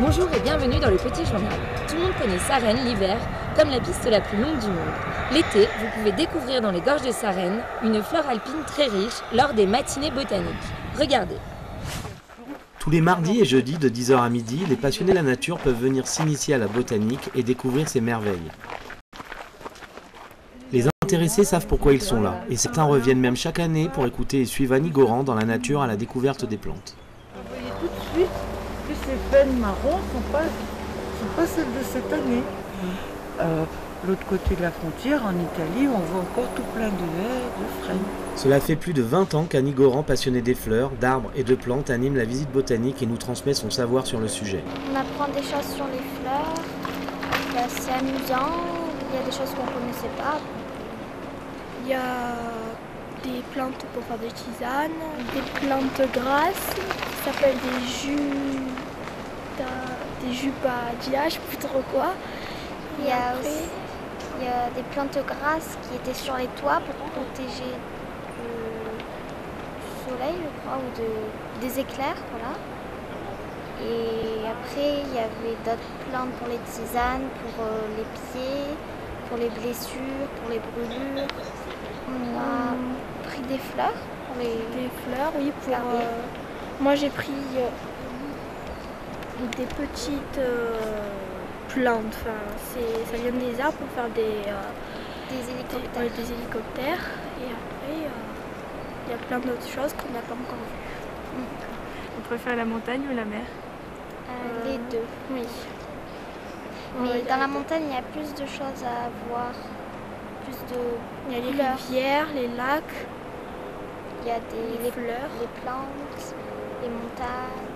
Bonjour et bienvenue dans le Petit Journal. Tout le monde connaît Sarenne l'hiver comme la piste la plus longue du monde. L'été, vous pouvez découvrir dans les gorges de Sarenne une flore alpine très riche lors des matinées botaniques. Regardez. Tous les mardis et jeudis de 10h à midi, les passionnés de la nature peuvent venir s'initier à la botanique et découvrir ses merveilles. Les intéressés savent pourquoi ils sont là, et certains reviennent même chaque année pour écouter et suivre Annie Goran dans la nature à la découverte des plantes. Vous voyez tout de suite que ces veines marron ne sont pas celles de cette année. L'autre côté de la frontière, en Italie, on voit encore tout plein de haies, de frênes. Cela fait plus de 20 ans qu'Annie Goran, passionnée des fleurs, d'arbres et de plantes, anime la visite botanique et nous transmet son savoir sur le sujet. On apprend des choses sur les fleurs, c'est amusant, il y a des choses qu'on ne connaissait pas. Il y a des plantes pour faire des tisanes, des plantes grasses, ça s'appelle des jupadias, je sais plus trop quoi. Il y a des plantes grasses qui étaient sur les toits pour protéger du soleil, je crois, ou des éclairs, voilà. Et après, il y avait d'autres plantes pour les tisanes, pour les pieds, pour les blessures, pour les brûlures. On a pris des fleurs pour les... Des fleurs, oui, pour... moi, j'ai pris des petites plantes, enfin, ça vient des arbres pour faire des hélicoptères. Et après, il y a plein d'autres choses qu'on n'a pas encore vues. On préfère la montagne ou la mer? Les deux, oui. Mais dans la montagne, il y a plus de choses à voir. Il y a les rivières, les lacs, il y a les fleurs, les plantes, les montagnes,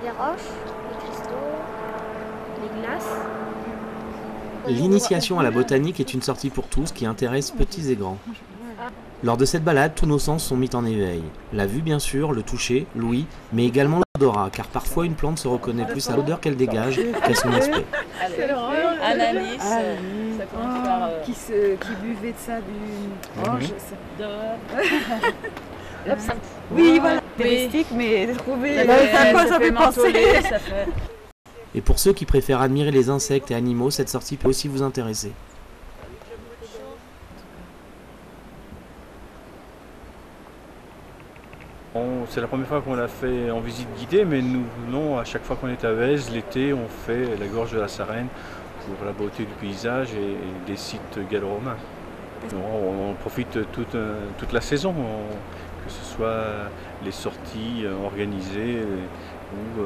les roches, les cristaux, les glaces. L'initiation à la botanique est une sortie pour tous qui intéresse petits et grands. Lors de cette balade, tous nos sens sont mis en éveil. La vue bien sûr, le toucher, l'ouïe, mais également l'odorat, car parfois une plante se reconnaît plus à l'odeur qu'elle dégage qu'à son aspect. Ananis, ça commence par... Qui buvait de ça du... Oui, voilà. Touristique, mais trouver... Ça fait penser. Et pour ceux qui préfèrent admirer les insectes et animaux, cette sortie peut aussi vous intéresser. C'est la première fois qu'on l'a fait en visite guidée, mais nous venons à chaque fois qu'on est à Vèze, l'été, on fait la gorge de la Sarenne pour la beauté du paysage et des sites gallo-romains. On profite toute la saison, que ce soit les sorties organisées ou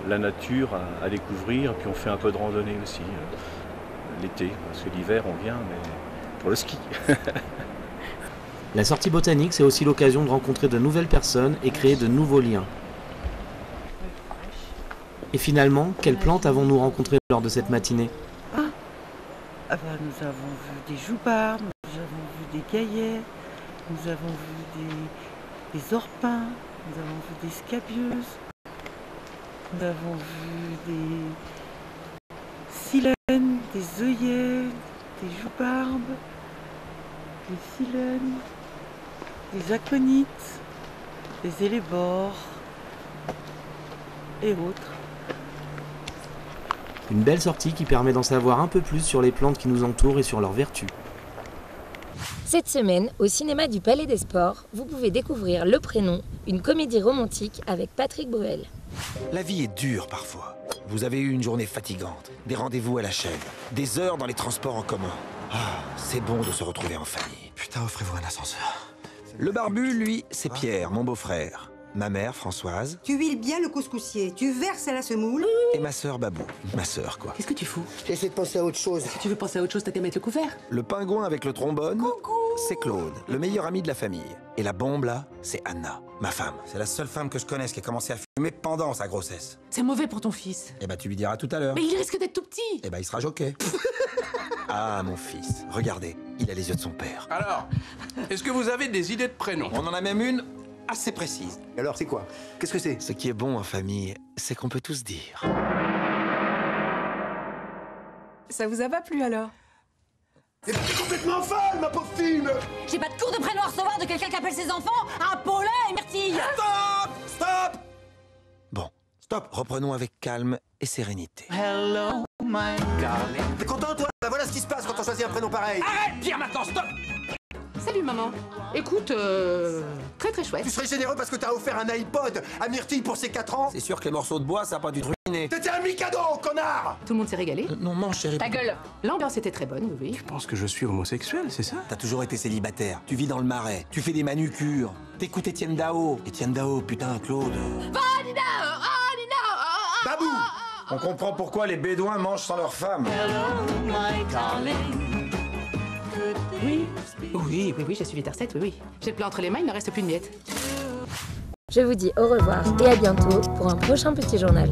la nature à découvrir, puis on fait un peu de randonnée aussi l'été, parce que l'hiver on vient, mais pour le ski. La sortie botanique, c'est aussi l'occasion de rencontrer de nouvelles personnes et créer de nouveaux liens. Et finalement, quelles plantes avons-nous rencontrées lors de cette matinée? Nous avons vu des joubarbes, nous avons vu des gaillets, nous avons vu des orpins, nous avons vu des scabieuses, nous avons vu des silènes, des œillets, des joubarbes, des silènes, des aconites, des élébores et autres. Une belle sortie qui permet d'en savoir un peu plus sur les plantes qui nous entourent et sur leurs vertus. Cette semaine, au cinéma du Palais des Sports, vous pouvez découvrir Le Prénom, une comédie romantique avec Patrick Bruel. La vie est dure parfois. Vous avez eu une journée fatigante, des rendez-vous à la chaîne, des heures dans les transports en commun. Ah, c'est bon de se retrouver en famille. Putain, offrez-vous un ascenseur. Le barbu, lui, c'est Pierre, mon beau-frère. Ma mère, Françoise. Tu huiles bien le couscoussier, tu verses à la semoule. Et ma sœur, Babou. Ma sœur, quoi. Qu'est-ce que tu fous? J'essaie de penser à autre chose. Si tu veux penser à autre chose, t'as qu'à mettre le couvert. Le pingouin avec le trombone, c'est Claude, le meilleur ami de la famille. Et la bombe, là, c'est Anna, ma femme. C'est la seule femme que je connaisse qui a commencé à fumer pendant sa grossesse. C'est mauvais pour ton fils. Eh ben, tu lui diras tout à l'heure. Mais il risque d'être tout petit. Eh ben, il sera jockey. Ah, mon fils, regardez, il a les yeux de son père. Alors, est-ce que vous avez des idées de prénoms? On en a même une assez précise. Et alors, c'est quoi? Qu'est-ce que c'est? Ce qui est bon en famille, c'est qu'on peut tous dire. Ça vous a pas plu alors? Mais t'es complètement folle, ma pauvre fille! J'ai pas de cours de prénom à recevoir de quelqu'un qui appelle ses enfants un Paulin et Myrtille. Stop! Stop! Bon, Stop. Reprenons avec calme et sérénité. Hello, my darling. T'es content, toi? Bah voilà ce qui se passe quand on choisit un prénom pareil. Arrête, Pierre, maintenant, stop! Salut maman. Écoute, très très chouette. Tu serais généreux parce que t'as offert un iPod à Myrtille pour ses 4 ans? C'est sûr que les morceaux de bois, ça a pas dû te ruiner. T'étais un Mikado, connard! Tout le monde s'est régalé. Non, mange, chérie. Ta gueule. L'ambiance était très bonne, oui. Tu penses que je suis homosexuel, c'est ça? T'as toujours été célibataire. Tu vis dans le marais. Tu fais des manucures. T'écoutes Étienne Dao. Étienne Dao, putain, Claude. Babou! On comprend pourquoi les Bédouins mangent sans leur femme. Oui, je suis Vita 7, oui. J'ai le plat entre les mains, il ne reste plus de miettes. Je vous dis au revoir et à bientôt pour un prochain petit journal.